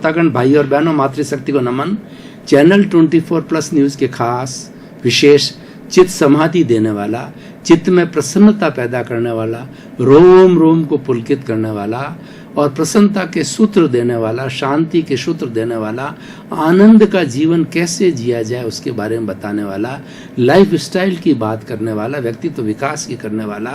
श्रोतागण भाई और बहनों, मातृशक्ति को नमन। चैनल 24+ न्यूज के खास विशेष चित्त समाधि देने वाला, चित्त में प्रसन्नता पैदा करने वाला, रोम रोम को पुलकित करने वाला और प्रसन्नता के सूत्र देने वाला, शांति के सूत्र देने वाला, आनंद का जीवन कैसे जिया जाए उसके बारे में बताने वाला, लाइफ स्टाइल की बात करने वाला, व्यक्तित्व विकास की करने वाला,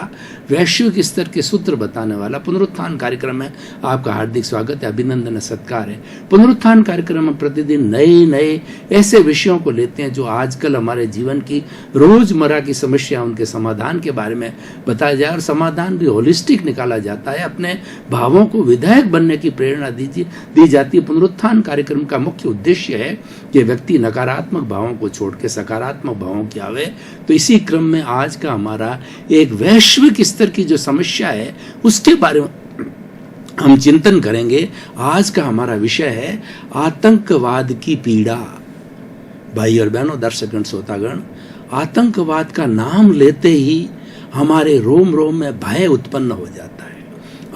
वैश्विक स्तर के सूत्र बताने वाला पुनरुत्थान कार्यक्रम में आपका हार्दिक स्वागत है, अभिनंदन है, सत्कार है। पुनरुत्थान कार्यक्रम में प्रतिदिन नए नए ऐसे विषयों को लेते हैं जो आजकल हमारे जीवन की रोजमर्रा की समस्या, उनके समाधान के बारे में बताया जाए और समाधान भी होलिस्टिक निकाला जाता है। अपने भावों को विधायक बनने की प्रेरणा दी जाती है। पुनरुत्थान कार्यक्रम का मुख्य उद्देश्य है कि व्यक्ति नकारात्मक भावों को छोड़ के सकारात्मक भावों की आवे। तो इसी क्रम में आज का हमारा एक वैश्विक स्तर की जो समस्या है उसके बारे में हम चिंतन करेंगे। आज का हमारा विषय है आतंकवाद की पीड़ा। भाई और बहनों, दर्शकगण, श्रोतागण, आतंकवाद का नाम लेते ही हमारे रोम रोम में भय उत्पन्न हो जाता है।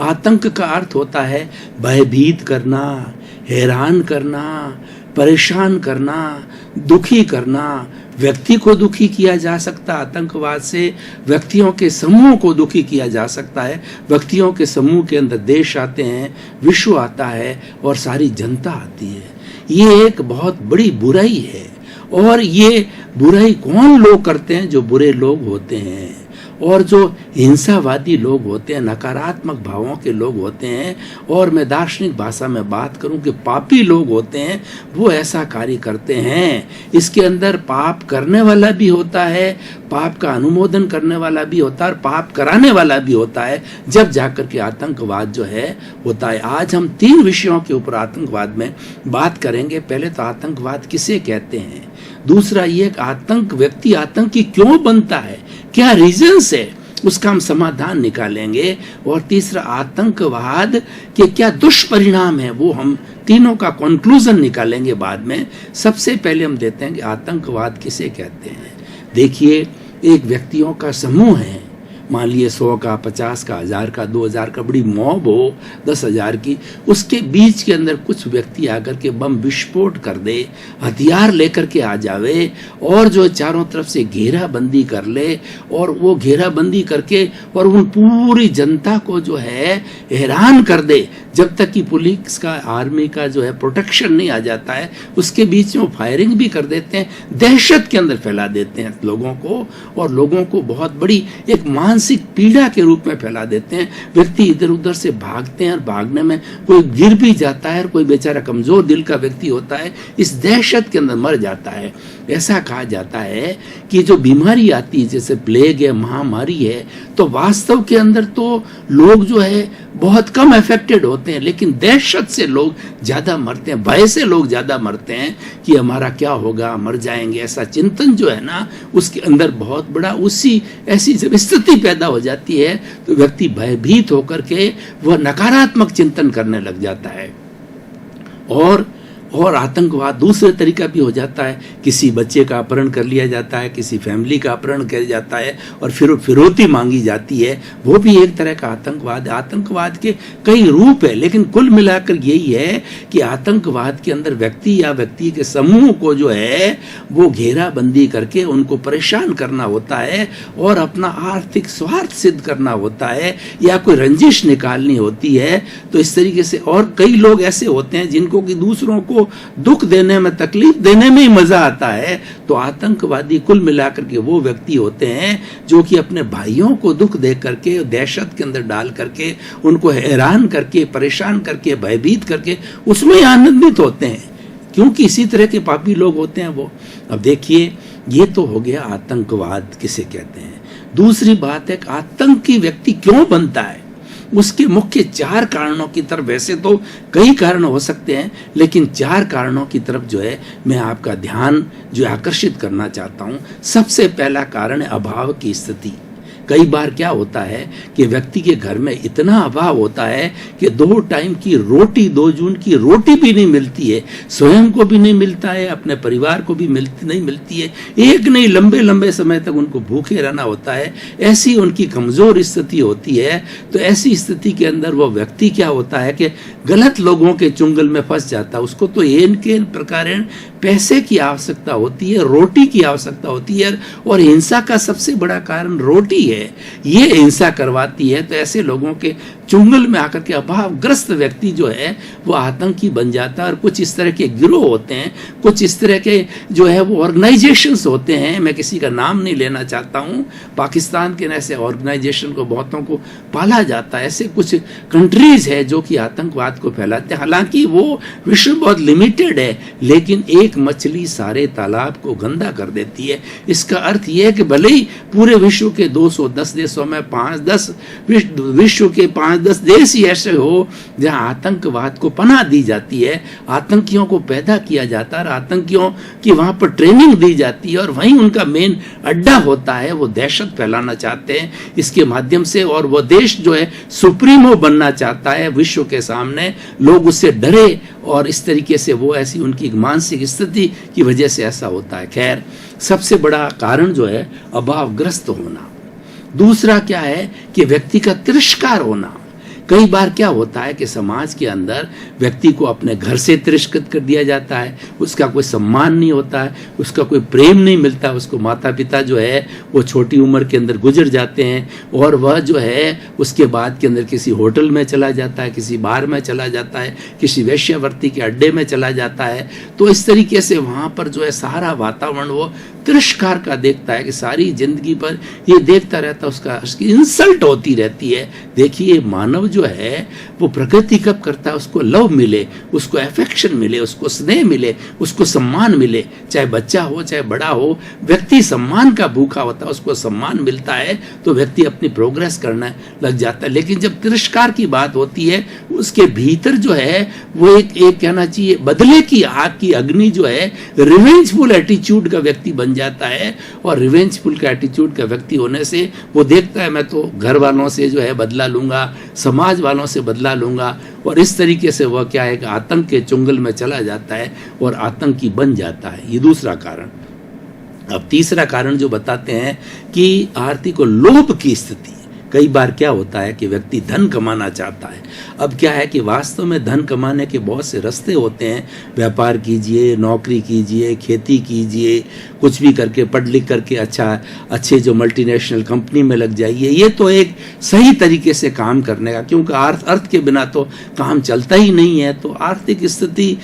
आतंक का अर्थ होता है भयभीत करना, हैरान करना, परेशान करना, दुखी करना। व्यक्ति को दुखी किया जा सकता है आतंकवाद से, व्यक्तियों के समूह को दुखी किया जा सकता है। व्यक्तियों के समूह के अंदर देश आते हैं, विश्व आता है और सारी जनता आती है। ये एक बहुत बड़ी बुराई है। और ये बुराई कौन लोग करते हैं? जो बुरे लोग होते हैं और जो हिंसावादी लोग होते हैं, नकारात्मक भावों के लोग होते हैं। और मैं दार्शनिक भाषा में बात करूं कि पापी लोग होते हैं, वो ऐसा कार्य करते हैं। इसके अंदर पाप करने वाला भी होता है, पाप का अनुमोदन करने वाला भी होता है और पाप कराने वाला भी होता है, जब जाकर के आतंकवाद जो है होता है। आज हम 3 विषयों के ऊपर आतंकवाद में बात करेंगे। पहले तो आतंकवाद किसे कहते हैं, दूसरा ये व्यक्ति आतंकी क्यों बनता है, क्या रीजंस है, उसका हम समाधान निकालेंगे। और तीसरा आतंकवाद के क्या दुष्परिणाम है, वो हम तीनों का कंक्लूजन निकालेंगे बाद में। सबसे पहले हम देते हैं कि आतंकवाद किसे कहते हैं। देखिए, एक व्यक्तियों का समूह है, मान लिए 100 का, 50 का, 1000 का, 2000 का, बड़ी मॉब हो 10,000 की, उसके बीच के अंदर कुछ व्यक्ति आकर के बम विस्फोट कर दे, हथियार लेकर के आ जावे और जो चारों तरफ से घेराबंदी कर ले और वो घेराबंदी करके और उन पूरी जनता को जो है हैरान कर दे, जब तक कि पुलिस का, आर्मी का जो है प्रोटेक्शन नहीं आ जाता है। उसके बीच में फायरिंग भी कर देते हैं, दहशत के अंदर फैला देते हैं लोगों को और लोगों को बहुत बड़ी एक मानसिक पीड़ा के रूप में फैला देते हैं। व्यक्ति इधर उधर से भागते हैं और भागने में कोई गिर भी जाता है और कोई बेचारा कमजोर दिल का व्यक्ति होता है, इस दहशत के अंदर मर जाता है। ऐसा कहा जाता है कि जो बीमारी आती है, जैसे प्लेग है, महामारी है, तो वास्तव के अंदर तो लोग जो है बहुत कम अफेक्टेड होते हैं, लेकिन दहशत से लोग ज्यादा मरते हैं, भय से लोग ज्यादा मरते हैं कि हमारा क्या होगा, मर जाएंगे। ऐसा चिंतन जो है ना, उसके अंदर बहुत बड़ा ऐसी जब स्थिति पैदा हो जाती है तो व्यक्ति भयभीत होकर के वह नकारात्मक चिंतन करने लग जाता है। और आतंकवाद दूसरे तरीका भी हो जाता है, किसी बच्चे का अपहरण कर लिया जाता है, किसी फैमिली का अपहरण किया जाता है और फिर फिरौती मांगी जाती है, वो भी एक तरह का आतंकवाद है। आतंकवाद के कई रूप है, लेकिन कुल मिलाकर यही है कि आतंकवाद के अंदर व्यक्ति या व्यक्ति के समूह को जो है वो घेराबंदी करके उनको परेशान करना होता है और अपना आर्थिक स्वार्थ सिद्ध करना होता है या कोई रंजिश निकालनी होती है। तो इस तरीके से और कई लोग ऐसे होते हैं जिनको कि दूसरों को दुख देने में, तकलीफ देने में ही मजा आता है। तो आतंकवादी कुल मिलाकर के वो व्यक्ति होते हैं जो कि अपने भाइयों को दुख दे करके, दहशत के अंदर डाल करके, उनको हैरान करके, परेशान करके, भयभीत करके उसमें आनंदित होते हैं, क्योंकि इसी तरह के पापी लोग होते हैं वो। अब देखिए, ये तो हो गया आतंकवाद किसे कहते हैं। दूसरी बात है आतंकी व्यक्ति क्यों बनता है। उसके मुख्य 4 कारणों की तरफ, वैसे तो कई कारण हो सकते हैं, लेकिन 4 कारणों की तरफ जो है मैं आपका ध्यान जो आकर्षित करना चाहता हूं। सबसे पहला कारण है अभाव की स्थिति। कई बार क्या होता है कि व्यक्ति के घर में इतना अभाव होता है कि 2 टाइम की रोटी, 2 जून की रोटी भी नहीं मिलती है, स्वयं को भी नहीं मिलता है, अपने परिवार को भी नहीं मिलती है, एक नहीं लंबे लंबे समय तक उनको भूखे रहना होता है। ऐसी उनकी कमजोर स्थिति होती है। तो ऐसी स्थिति के अंदर वो व्यक्ति क्या होता है कि गलत लोगों के चुंगल में फंस जाता है। उसको तो इनके प्रकार पैसे की आवश्यकता होती है, रोटी की आवश्यकता होती है, और हिंसा का सबसे बड़ा कारण रोटी है, ये हिंसा करवाती है। तो ऐसे लोगों के चुंगल में आकर के अभावग्रस्त व्यक्ति जो है वो आतंकी बन जाता है। और कुछ इस तरह के गिरोह होते हैं, कुछ इस तरह के जो है वो ऑर्गेनाइजेशंस होते हैं, मैं किसी का नाम नहीं लेना चाहता हूँ। पाकिस्तान के ऐसे ऑर्गेनाइजेशन को बहुतों को पाला जाता है। ऐसे कुछ कंट्रीज है जो कि आतंकवाद को फैलाते हैं। हालांकि वो विश्व बहुत लिमिटेड है, लेकिन एक मछली सारे तालाब को गंदा कर देती है। इसका अर्थ यह है कि भले ही पूरे विश्व के 210 देशों में 5-10 विश्व के 5-10 देश ही ऐसे हो जहां आतंकवाद को पनाह दी जाती है, आतंकियों को पैदा किया जाता है, आतंकियों की वहां पर ट्रेनिंग दी जाती है, और वहीं उनका मेन अड्डा होता है। वो दहशत फैलाना चाहते हैं इसके माध्यम से, और वो देश जो है सुप्रीमो बनना चाहता है विश्व के सामने, लोग उससे डरे, और इस तरीके से वो ऐसी उनकी मानसिक स्थिति की वजह से ऐसा होता है। खैर, सबसे बड़ा कारण जो है अभावग्रस्त होना। दूसरा क्या है कि व्यक्ति का तिरस्कार होना। कई बार क्या होता है कि समाज के अंदर व्यक्ति को अपने घर से तिरस्कृत कर दिया जाता है, उसका कोई सम्मान नहीं होता है, उसका कोई प्रेम नहीं मिलता। उसको माता पिता जो है वो छोटी उम्र के अंदर गुजर जाते हैं, और वह जो है उसके बाद के अंदर किसी होटल में चला जाता है, किसी बार में चला जाता है, किसी वेश्यावृत्ति के अड्डे में चला जाता है। तो इस तरीके से वहाँ पर जो है सारा वातावरण वो तिरस्कार का देखता है कि सारी जिंदगी पर ये देखता रहता है, उसकी इंसल्ट होती रहती है। देखिए, मानव जो है वो प्रकृति कब करता है, उसको लव मिले, उसको अफेक्शन मिले, उसको स्नेह मिले, उसको सम्मान मिले, चाहे बच्चा हो चाहे बड़ा हो, व्यक्ति सम्मान का भूखा होता है, उसको सम्मान मिलता है तो व्यक्ति अपनी प्रोग्रेस करना लग जाता है। लेकिन जब तिरस्कार की बात होती है, उसके भीतर जो है वो एक कहना चाहिए बदले की आग की अग्नि जो है, रिवेंजफुल एटीट्यूड का व्यक्ति बन जाता है। और रिवेंजफुल का एटीट्यूड का व्यक्ति होने से वो देखता है मैं तो घर वालों से जो है बदला लूंगा, समाज वालों से बदला लूंगा, और इस तरीके से वह क्या है कि आतंक के चुंगल में चला जाता है और आतंकी बन जाता है। ये दूसरा कारण। अब तीसरा कारण जो बताते हैं कि आर्थिक और लोभ की स्थिति। कई बार क्या होता है कि व्यक्ति धन कमाना चाहता है। अब क्या है कि वास्तव में धन कमाने के बहुत से रास्ते होते हैं। व्यापार कीजिए, नौकरी कीजिए, खेती कीजिए, कुछ भी करके पढ़ लिख करके अच्छे जो मल्टीनेशनल कंपनी में लग जाइए। ये तो एक सही तरीके से काम करने का, क्योंकि अर्थ के बिना तो काम चलता ही नहीं है। तो आर्थिक स्थिति,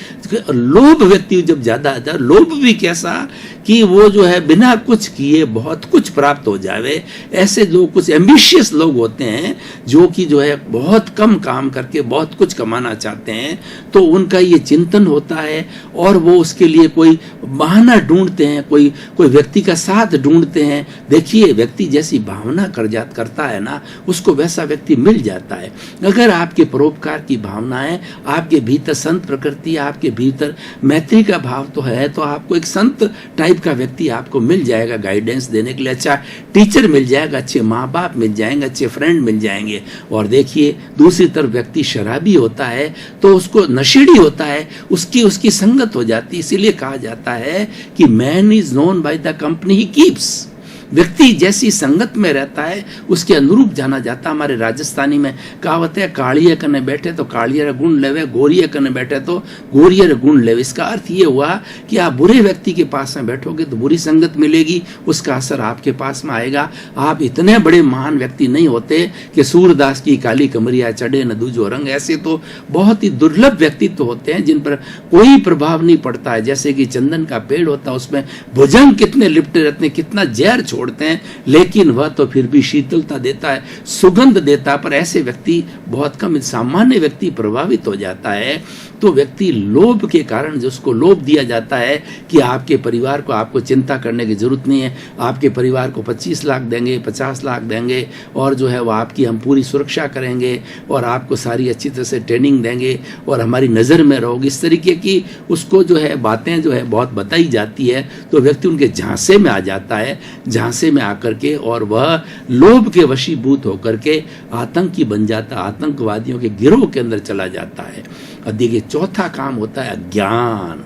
लोभ व्यक्ति जब ज्यादा आता है, लोभ भी कैसा कि वो जो है बिना कुछ किए बहुत कुछ प्राप्त हो जावे। ऐसे लोग कुछ एम्बिशियस लोग होते हैं जो कि जो है बहुत कम काम करके बहुत कुछ कमाना चाहते हैं। तो उनका ये चिंतन होता है, और वो उसके लिए कोई बहाना ढूंढते हैं, कोई व्यक्ति का साथ ढूंढते हैं। देखिए, व्यक्ति जैसी भावना करता है ना, उसको वैसा व्यक्ति मिल जाता है। अगर आपके परोपकार की भावना है, आपके भीतर संत प्रकृति, आपके भीतर मैत्री का भाव तो है, तो आपको एक संत टाइप का व्यक्ति आपको मिल जाएगा गाइडेंस देने के लिए। अच्छा टीचर मिल जाएगा, अच्छे माँ बाप मिल जाएंगे, अच्छे फ्रेंड मिल जाएंगे। और देखिए, दूसरी तरफ व्यक्ति शराबी होता है तो उसको नशेड़ी होता है, उसकी संगत हो जाती है। इसीलिए कहा जाता है कि man is known by the company he keeps. व्यक्ति जैसी संगत में रहता है उसके अनुरूप जाना जाता। हमारे राजस्थानी में कहावत है, कालिये कने बैठे तो कालियर गुण लेवे, गोरिये कने बैठे तो गोरियर गुण लेवे। इसका अर्थ ये हुआ कि आप बुरे व्यक्ति के पास में बैठोगे तो बुरी संगत मिलेगी, उसका असर आपके पास में आएगा। आप इतने बड़े महान व्यक्ति नहीं होते कि सूरदास की काली कमरिया चढ़े न दूजो रंग। ऐसे तो बहुत ही दुर्लभ व्यक्तित्व होते हैं जिन पर कोई प्रभाव नहीं पड़ता है। जैसे कि चंदन का पेड़ होता है, उसमें भुजंग कितने लिपटे रहते हैं, कितना जहर छोड़ते हैं, लेकिन वह तो फिर भी शीतलता देता है, सुगंध देता है। पर ऐसे व्यक्ति बहुत कम, सामान्य व्यक्ति प्रभावित हो जाता है। तो व्यक्ति लोभ के कारण, जिसको लोभ दिया जाता है कि आपके परिवार को आपको चिंता करने की जरूरत नहीं है, आपके परिवार को 25 लाख देंगे, 50 लाख देंगे, और जो है वो आपकी हम पूरी सुरक्षा करेंगे, और आपको सारी अच्छी तरह से ट्रेनिंग देंगे, और हमारी नज़र में रहोगे। इस तरीके की उसको जो है बातें जो है बहुत बताई जाती है, तो व्यक्ति उनके झांसे में आ जाता है। झांसे में आकर के और वह लोभ के वशीभूत होकर के आतंकी बन जाता, आतंकवादियों के गिरोह के अंदर चला जाता है। और देखिए चौथा काम होता है अज्ञान।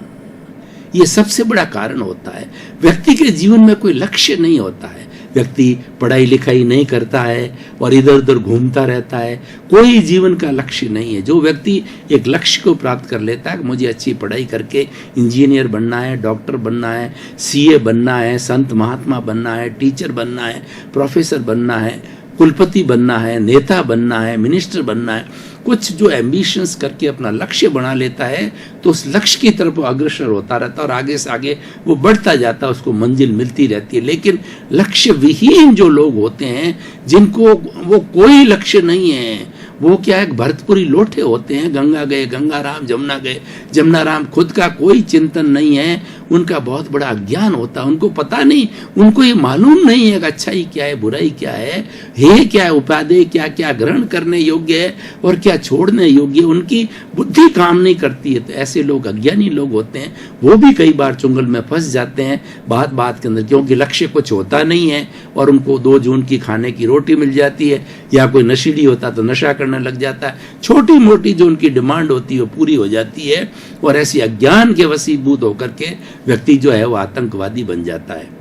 ये सबसे बड़ा कारण होता है। व्यक्ति के जीवन में कोई लक्ष्य नहीं होता है, व्यक्ति पढ़ाई लिखाई नहीं करता है और इधर उधर घूमता रहता है, कोई जीवन का लक्ष्य नहीं है। जो व्यक्ति एक लक्ष्य को प्राप्त कर लेता है कि मुझे अच्छी पढ़ाई करके इंजीनियर बनना है, डॉक्टर बनना है, सीए बनना है, संत महात्मा बनना है, टीचर बनना है, प्रोफेसर बनना है, कुलपति बनना है, नेता बनना है, मिनिस्टर बनना है, कुछ जो एम्बिशंस करके अपना लक्ष्य बना लेता है तो उस लक्ष्य की तरफ अग्रसर होता रहता है और आगे से आगे वो बढ़ता जाता है, उसको मंजिल मिलती रहती है। लेकिन लक्ष्य विहीन जो लोग होते हैं, जिनको वो कोई लक्ष्य नहीं है, वो क्या है, भरतपुरी लोटे होते हैं, गंगा गए गंगा राम, जमुना गए जमुना राम, खुद का कोई चिंतन नहीं है, उनका बहुत बड़ा अज्ञान होता है। उनको पता नहीं, उनको ये मालूम नहीं है कि अच्छाई क्या है, बुराई क्या है क्या है, उपादेय क्या क्या ग्रहण करने योग्य है और क्या छोड़ने योग्य है, उनकी बुद्धि काम नहीं करती है। तो ऐसे लोग अज्ञानी लोग होते हैं, वो भी कई बार चुंगल में फंस जाते हैं बात बात के अंदर, क्योंकि लक्ष्य कुछ होता नहीं है और उनको 2 जून की खाने की रोटी मिल जाती है, या कोई नशीली होता तो नशा करने लग जाता है, छोटी मोटी जो उनकी डिमांड होती है वो पूरी हो जाती है और ऐसी अज्ञान के वशीभूत होकर के व्यक्ति जो है वो आतंकवादी बन जाता है।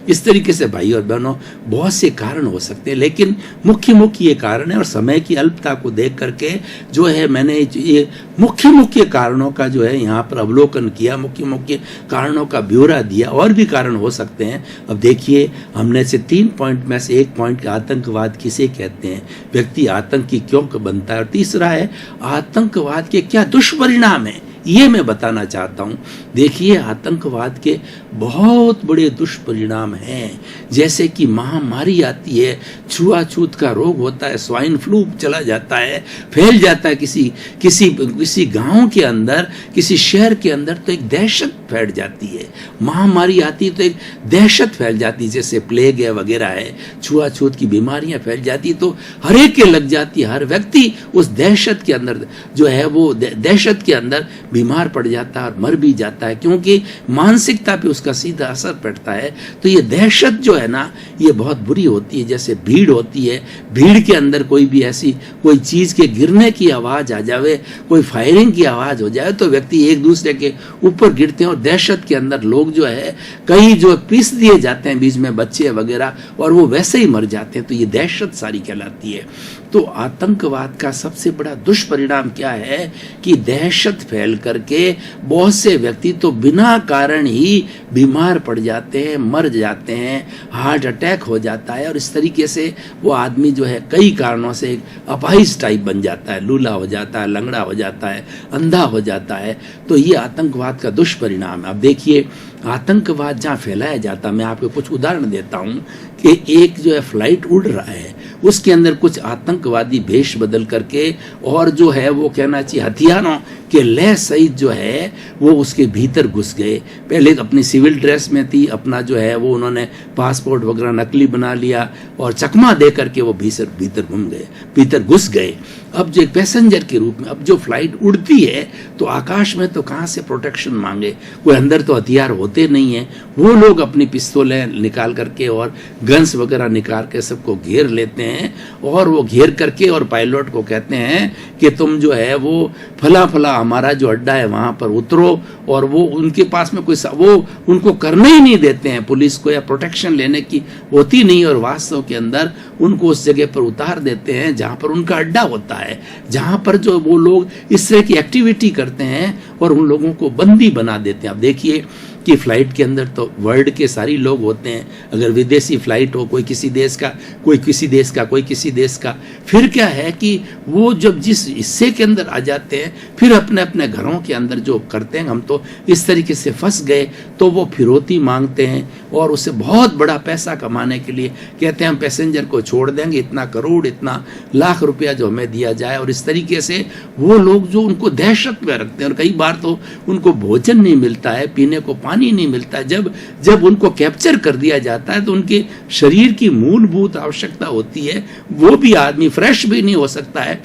इस तरीके से भाई और बहनों बहुत से कारण हो सकते हैं, लेकिन मुख्य ये कारण है। और समय की अल्पता को देख करके जो है मैंने ये मुख्य कारणों का जो है यहाँ पर अवलोकन किया, मुख्य कारणों का ब्यौरा दिया। और भी कारण हो सकते हैं। अब देखिए, हमने से 3 पॉइंट में से 1 पॉइंट आतंकवाद किसे कहते हैं, व्यक्ति आतंकी क्यों बनता है, और तीसरा है आतंकवाद के क्या दुष्परिणाम है, ये मैं बताना चाहता हूं। देखिए, आतंकवाद के बहुत बड़े दुष्परिणाम हैं, जैसे कि महामारी आती है, छुआछूत का रोग होता है, स्वाइन फ्लू चला जाता है, फैल जाता है किसी गांव के अंदर, किसी शहर के अंदर, तो एक दहशत फैल जाती है। महामारी आती है तो एक दहशत फैल जाती है, जैसे प्लेग है वगैरह है, छुआछूत की बीमारियां फैल जाती तो हर एक के लग जाती है। हर व्यक्ति उस दहशत के अंदर जो है वो दहशत के अंदर बीमार पड़ जाता है और मर भी जाता है, क्योंकि मानसिकता पे उसका सीधा असर पड़ता है। तो ये दहशत जो है ना, ये बहुत बुरी होती है। जैसे भीड़ होती है, भीड़ के अंदर कोई भी ऐसी कोई चीज के गिरने की आवाज आ जावे, कोई फायरिंग की आवाज हो जाए, तो व्यक्ति एक दूसरे के ऊपर गिरते हैं और दहशत के अंदर लोग जो है कई जो पीस दिए जाते हैं, बीच में बच्चे वगैरह, और वो वैसे ही मर जाते हैं। तो ये दहशत सारी कहलाती है। तो आतंकवाद का सबसे बड़ा दुष्परिणाम क्या है कि दहशत फैल करके बहुत से व्यक्ति तो बिना कारण ही बीमार पड़ जाते हैं, मर जाते हैं, हार्ट अटैक हो जाता है, और इस तरीके से वो आदमी जो है कई कारणों से एक अपाहिज टाइप बन जाता है, लूला हो जाता है, लंगड़ा हो जाता है, अंधा हो जाता है। तो ये आतंकवाद का दुष्परिणाम है। अब देखिए, आतंकवाद जहाँ फैलाया जाता है, मैं आपको कुछ उदाहरण देता हूँ कि एक जो है फ्लाइट उड़ रहा है, उसके अंदर कुछ आतंकवादी भेष बदल करके और जो है वो कहना चाहिए हथियारों के लय सहित जो है वो उसके भीतर घुस गए। पहले अपनी सिविल ड्रेस में थी, अपना जो है वो उन्होंने पासपोर्ट वगैरह नकली बना लिया और चकमा दे करके वो भीतर घुस गए। अब जो एक पैसेंजर के रूप में, अब जो फ्लाइट उड़ती है तो आकाश में तो कहाँ से प्रोटेक्शन मांगे, कोई अंदर तो हथियार होते नहीं है। वो लोग अपनी पिस्तौलें निकाल करके और गन्स वगैरह निकाल के सबको घेर लेते हैं, और वो घेर करके और पायलट को कहते हैं कि तुम जो है वो फला फला हमारा जो अड्डा है वहां पर उतरो, और वो उनके पास में कोई वो उनको करने ही नहीं देते हैं, पुलिस को या प्रोटेक्शन लेने की होती नहीं, और वास्तव के अंदर उनको उस जगह पर उतार देते हैं जहां पर उनका अड्डा होता है, जहां पर जो वो लोग इस तरह की एक्टिविटी करते हैं और उन लोगों को बंदी बना देते हैं। अब देखिए कि फ्लाइट के अंदर तो वर्ल्ड के सारी लोग होते हैं, अगर विदेशी फ्लाइट हो, कोई किसी देश का, कोई किसी देश का, कोई किसी देश का, फिर क्या है कि वो जब जिस हिस्से के अंदर आ जाते हैं फिर अपने अपने घरों के अंदर जो करते हैं, हम तो इस तरीके से फंस गए, तो वो फिरौती मांगते हैं और उससे बहुत बड़ा पैसा कमाने के लिए कहते हैं हम पैसेंजर को छोड़ देंगे, इतना करोड़ इतना लाख रुपया जो हमें दिया जाए। और इस तरीके से वो लोग जो उनको दहशत में रखते हैं, और कई बार तो उनको भोजन नहीं मिलता है, पीने को पानी नहीं मिलता है। जब उनको कैप्चर कर दिया जाता है तो उनके शरीर की मूलभूत आवश्यकता होती है, वो भी आदमी फ्रेश भी नहीं हो सकता है,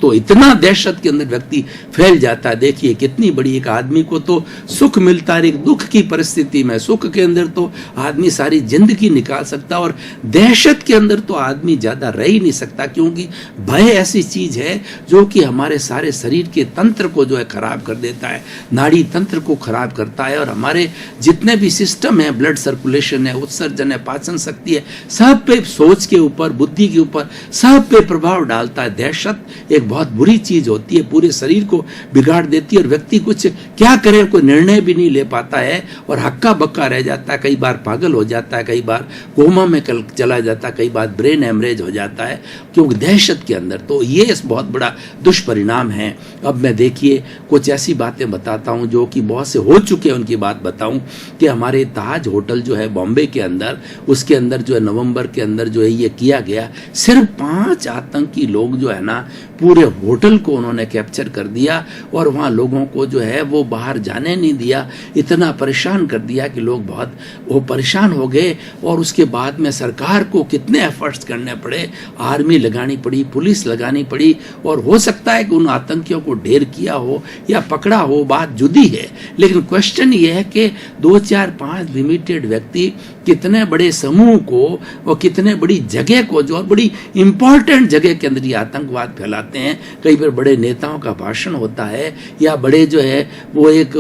तो इतना दहशत के अंदर व्यक्ति फैल जाता है। देखिए कितनी बड़ी, एक आदमी को तो सुख मिलता है, एक दुख की परिस्थिति में सुख के अंदर तो आदमी सारी जिंदगी निकाल सकता, और दहशत के अंदर तो आदमी ज्यादा रह ही नहीं सकता, क्योंकि भय ऐसी चीज है जो कि हमारे सारे शरीर के तंत्र को जो है खराब कर देता है, नाड़ी तंत्र को खराब करता है, और हमारे जितने भी सिस्टम है, ब्लड सर्कुलेशन है, उत्सर्जन है, पाचन शक्ति है, सब पे, सोच के ऊपर, बुद्धि के ऊपर, सब पे प्रभाव डालता है। दहशत एक बहुत बुरी चीज होती है, पूरे शरीर को बिगाड़ देती है, और व्यक्ति कुछ क्या करे, कोई निर्णय भी नहीं ले पाता है, और हक्का बक्का रह जाता है, कई बार पागल हो जाता है, कई बार कोमा में चला जाता है, कई बार ब्रेन हेमरेज हो जाता है, क्योंकि दहशत के अंदर। तो ये बहुत बड़ा दुष्परिणाम है। अब मैं देखिए कुछ ऐसी बातें बताता हूं जो कि बहुत से हो चुके हैं, उनकी बात बताऊं कि हमारे ताज होटल जो है बॉम्बे के अंदर, उसके अंदर जो है नवंबर के अंदर जो है ये किया गया, सिर्फ 5 आतंकी लोग जो है ना पूरे होटल को उन्होंने कैप्चर कर दिया, और वहां लोगों को जो है वो बाहर जाने नहीं दिया, इतना परेशान कर दिया कि लोग बहुत वो परेशान हो गए। और उसके बाद में सरकार को कितने एफर्ट्स करने पड़े, आर्मी लगानी पड़ी, पुलिस लगानी पड़ी, और हो सकता है कि उन आतंकियों को ढेर किया हो या पकड़ा हो, बात जुदी है, लेकिन क्वेश्चन ये है कि 2, 4, 5 लिमिटेड व्यक्ति कितने बड़े समूह को और कितने बड़ी जगह को, जो बड़ी इंपॉर्टेंट जगह के अंदर ये आतंकवाद फैलाते हैं। कई बार बड़े नेताओं का भाषण होता है, या बड़े जो है वो एक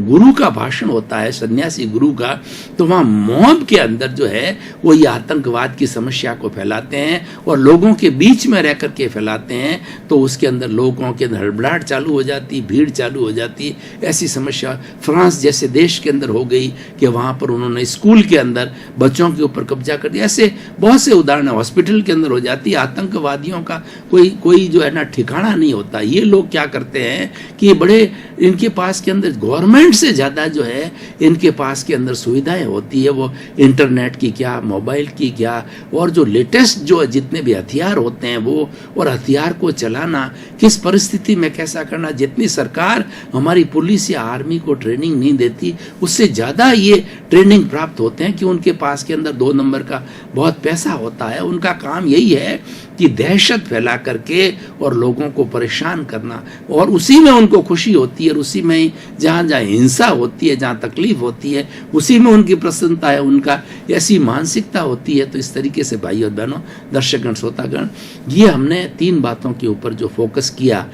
गुरु का भाषण होता है, सन्यासी गुरु का, तो वहां मॉब के अंदर जो है वो ये आतंकवाद की समस्या को फैलाते हैं, और लोगों के बीच में रह करके फैलाते हैं। तो उसके अंदर लोगों के अंदर हड़बड़ाहट चालू हो जाती, भीड़ चालू हो जाती। ऐसी समस्या फ्रांस जैसे देश के अंदर हो गई कि वहां पर उन्होंने स्कूल के अंदर बच्चों के ऊपर कब्जा कर दिया। ऐसे बहुत से उदाहरण हॉस्पिटल के अंदर हो जाती है। आतंकवादियों का कोई जो है ना ठिकाना नहीं होता। ये लोग क्या करते हैं कि ये बड़े, इनके पास के अंदर गवर्नमेंट से ज्यादा जो है इनके पास के अंदर सुविधाएं होती है, वो इंटरनेट की क्या, मोबाइल की क्या, और जो लेटेस्ट जो जितने भी हथियार होते हैं वो, और हथियार को चलाना किस परिस्थिति में कैसा करना, जितनी सरकार हमारी पुलिस या आर्मी को ट्रेनिंग नहीं देती, उससे ज्यादा ये ट्रेनिंग प्राप्त होते हैं कि उनके पास के अंदर 2 नंबर का बहुत पैसा होता है। उनका काम यही है कि दहशत फैला करके और लोगों को परेशान करना, और उसी में उनको खुशी होती है, और उसी में जहाँ जहाँ हिंसा होती है, जहाँ तकलीफ होती है, उसी में उनकी प्रसन्नता है, उनका ऐसी मानसिकता होती है। तो इस तरीके से भाई और बहनों, दर्शकगण, श्रोतागण, ये हमने 3 बातों के ऊपर जो फोकस किया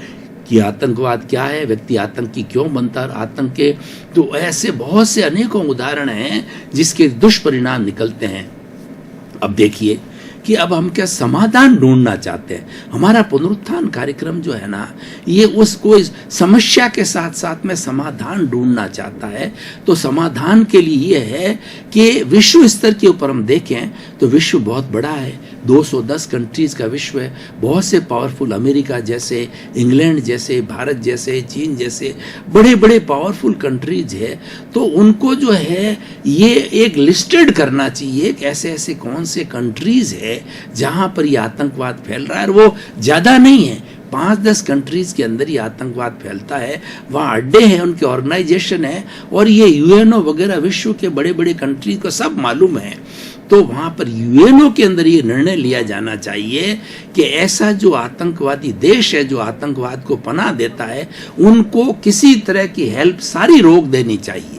कि आतंकवाद क्या है, व्यक्ति आतंकी क्यों बनता है, आतंक के तो ऐसे बहुत से अनेकों उदाहरण हैं जिसके दुष्परिणाम निकलते हैं। अब देखिए कि अब हम क्या समाधान ढूंढना चाहते हैं। हमारा पुनरुत्थान कार्यक्रम जो है ना, ये उसको इस समस्या के साथ साथ में समाधान ढूंढना चाहता है। तो समाधान के लिए ये है कि विश्व स्तर के ऊपर हम देखें तो विश्व बहुत बड़ा है, 210 कंट्रीज का विश्व है, बहुत से पावरफुल, अमेरिका जैसे, इंग्लैंड जैसे, भारत जैसे, चीन जैसे बड़े बड़े पावरफुल कंट्रीज है। तो उनको जो है ये एक लिस्टेड करना चाहिए कि ऐसे ऐसे कौन से कंट्रीज है जहां पर ये आतंकवाद फैल रहा है, और वो ज्यादा नहीं है, 5-10 कंट्रीज के अंदर ये आतंकवाद फैलता है। वहाँ अड्डे हैं, उनके ऑर्गेनाइजेशन है, और ये यूएनओ वगैरह विश्व के बड़े बड़े कंट्रीज को सब मालूम है। तो वहाँ पर यूएनओ के अंदर ये निर्णय लिया जाना चाहिए कि ऐसा जो आतंकवादी देश है, जो आतंकवाद को पनाह देता है, उनको किसी तरह की हेल्प सारी रोक देनी चाहिए।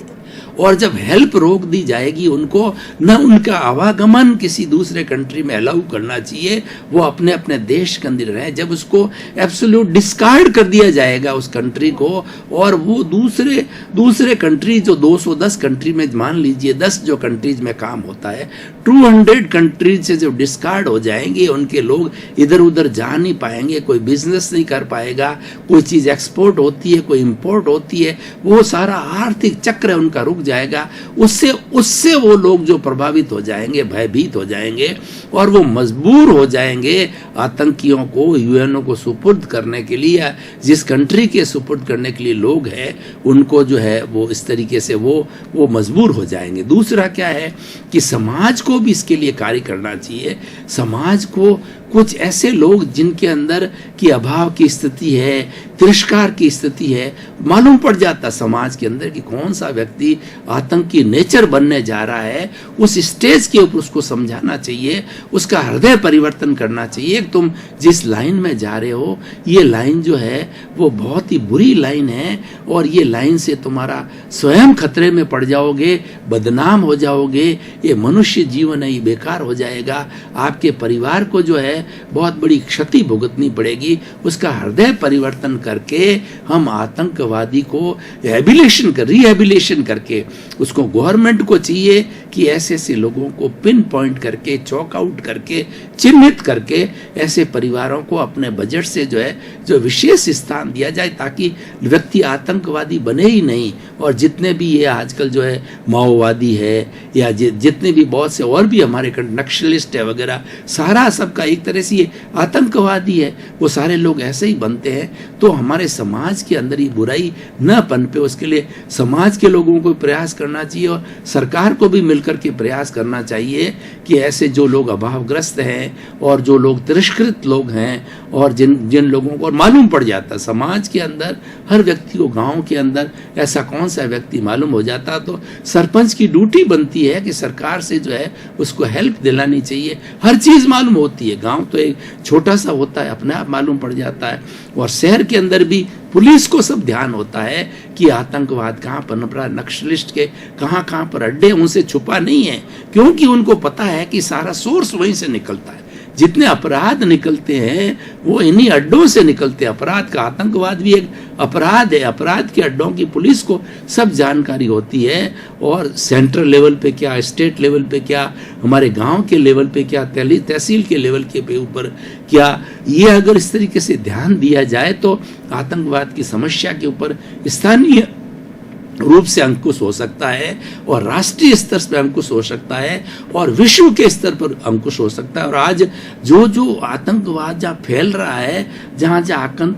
और जब हेल्प रोक दी जाएगी, उनको न उनका आवागमन किसी दूसरे कंट्री में अलाउ करना चाहिए, वो अपने अपने देश के अंदर रहे। जब उसको एब्सोल्यूट डिस्कार्ड कर दिया जाएगा उस कंट्री को, और वो दूसरे कंट्री जो 210 कंट्री में, मान लीजिए 10 जो कंट्रीज में काम होता है, 200 कंट्रीज से जो डिस्कार्ड हो जाएंगे, उनके लोग इधर उधर जा नहीं पाएंगे, कोई बिजनेस नहीं कर पाएगा, कोई चीज एक्सपोर्ट होती है, कोई इंपोर्ट होती है, वो सारा आर्थिक चक्र उनका रुक जाएगा। उससे वो लोग जो प्रभावित हो जाएंगे, भयभीत हो जाएंगे, और वो मजबूर हो जाएंगे आतंकियों को यूएनओ को सुपुर्द करने के लिए, या जिस कंट्री के सुपुर्द करने के लिए लोग हैं उनको जो है वो इस तरीके से वो मजबूर हो जाएंगे। दूसरा क्या है कि समाज को भी इसके लिए कार्य करना चाहिए। समाज को कुछ ऐसे लोग जिनके अंदर की अभाव की स्थिति है, तिरस्कार की स्थिति है, मालूम पड़ जाता समाज के अंदर कि कौन सा व्यक्ति आतंक की नेचर बनने जा रहा है, उस स्टेज के ऊपर उसको समझाना चाहिए, उसका हृदय परिवर्तन करना चाहिए। तुम जिस लाइन में जा रहे हो, ये लाइन जो है वो बहुत ही बुरी लाइन है, और ये लाइन से तुम्हारा स्वयं खतरे में पड़ जाओगे, बदनाम हो जाओगे, ये मनुष्य जीवन है ये बेकार हो जाएगा, आपके परिवार को जो है बहुत बड़ी क्षति भुगतनी पड़ेगी। उसका हृदय परिवर्तन करके हम आतंकवादी को रिहेबिलिटेशन करके, उसको गवर्नमेंट को चाहिए कि ऐसे ऐसे लोगों को पिन पॉइंट करके, चौक आउट करके, चिन्हित करके ऐसे परिवारों को अपने बजट से जो विशेष स्थान दिया जाए, ताकि व्यक्ति आतंकवादी बने ही नहीं। और जितने भी ये आजकल जो है माओवादी है, या जितने भी बहुत से और भी हमारे नक्सलिस्ट है वगैरह, सारा सबका एक तरह से ये आतंकवादी है, वो सारे लोग ऐसे ही बनते हैं। तो हमारे समाज के अंदर ही बुराई न पनपे, उसके लिए समाज के लोगों को प्रयास करना चाहिए, और सरकार को भी मिलकर के प्रयास करना चाहिए कि ऐसे जो लोग अभावग्रस्त हैं और जो लोग तिरस्कृत लोग हैं, और जिन लोगों को मालूम पड़ जाता, समाज के अंदर हर व्यक्ति को, गांव के अंदर ऐसा कौन सा व्यक्ति मालूम हो जाता, तो सरपंच की ड्यूटी बनती है कि सरकार से जो है उसको हेल्प दिलानी चाहिए। हर चीज मालूम होती है, गांव तो एक छोटा सा होता है, अपने आप मालूम पड़ जाता है। और शहर के अंदर भी पुलिस को सब ध्यान होता है कि आतंकवाद कहाँ पनप रहा है, नक्सलिस्ट के कहाँ कहाँ पर अड्डे, उनसे छुपा नहीं है, क्योंकि उनको पता है कि सारा सोर्स वहीं से निकलता है। जितने अपराध निकलते हैं वो इन्हीं अड्डों से निकलते हैं। अपराध का, आतंकवाद भी एक अपराध है, अपराध के अड्डों की पुलिस को सब जानकारी होती है, और सेंट्रल लेवल पे क्या, स्टेट लेवल पे क्या, हमारे गांव के लेवल पे क्या, तहसील के लेवल के ऊपर क्या, ये अगर इस तरीके से ध्यान दिया जाए तो आतंकवाद की समस्या के ऊपर स्थानीय रूप से अंकुश हो सकता है, और राष्ट्रीय स्तर पर अंकुश हो सकता है, और विश्व के स्तर पर अंकुश हो सकता है। और आज जो आतंकवाद जहाँ फैल रहा है, जहाँ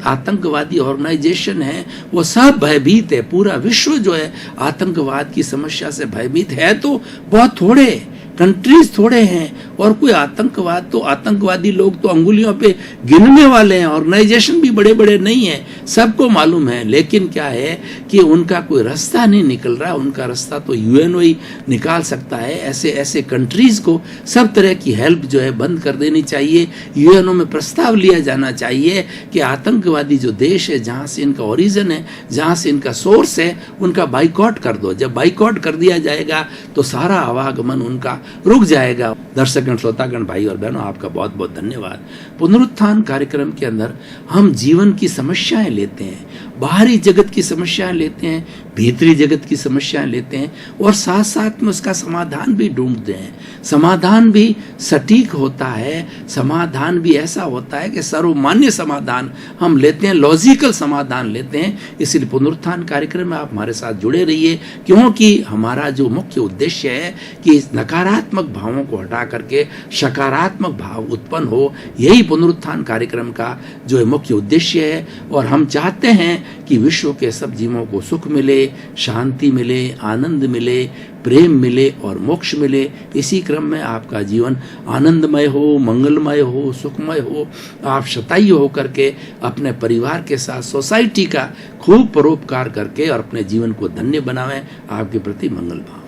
आतंकवादी ऑर्गेनाइजेशन है, वो सब भयभीत है। पूरा विश्व जो है आतंकवाद की समस्या से भयभीत है, तो बहुत थोड़े कंट्रीज थोड़े हैं, और कोई आतंकवादी लोग तो अंगुलियों पे गिनने वाले हैं, ऑर्गेनाइजेशन भी बड़े बड़े नहीं है, सबको मालूम है। लेकिन क्या है कि उनका कोई रास्ता नहीं निकल रहा, उनका रास्ता तो यूएनओ ही निकाल सकता है। ऐसे कंट्रीज को सब तरह की हेल्प जो है बंद कर देनी चाहिए। यूएनओ में प्रस्ताव लिया जाना चाहिए कि आतंकवादी जो देश है, जहाँ से इनका ओरिजिन है, जहाँ से इनका सोर्स है, उनका बाइकआउट कर दो। जब बाइकआउट कर दिया जाएगा तो सारा आवागमन उनका रुक जाएगा। दर्शकगण, श्रोतागण, भाई और बहनों, आपका बहुत बहुत धन्यवाद। पुनरुत्थान कार्यक्रम के अंदर हम जीवन की समस्याएं लेते हैं, बाहरी जगत की समस्याएं लेते हैं, भीतरी जगत की समस्याएं लेते हैं, और साथ साथ में उसका समाधान भी ढूंढते हैं। समाधान भी सटीक होता है, समाधान भी ऐसा होता है कि सर्वमान्य समाधान हम लेते हैं, लॉजिकल समाधान लेते हैं। इसलिए पुनरुत्थान कार्यक्रम में आप हमारे साथ जुड़े रहिए, क्योंकि हमारा जो मुख्य उद्देश्य है कि नकारात्मक भावों को हटा करके सकारात्मक भाव उत्पन्न हो, यही पुनरुत्थान कार्यक्रम का जो है मुख्य उद्देश्य है। और हम चाहते हैं कि विश्व के सब जीवों को सुख मिले, शांति मिले, आनंद मिले, प्रेम मिले और मोक्ष मिले। इसी क्रम में आपका जीवन आनंदमय हो, मंगलमय हो, सुखमय हो। आप शतायु होकर के अपने परिवार के साथ सोसाइटी का खूब परोपकार करके और अपने जीवन को धन्य बनावें। आपके प्रति मंगल भाव।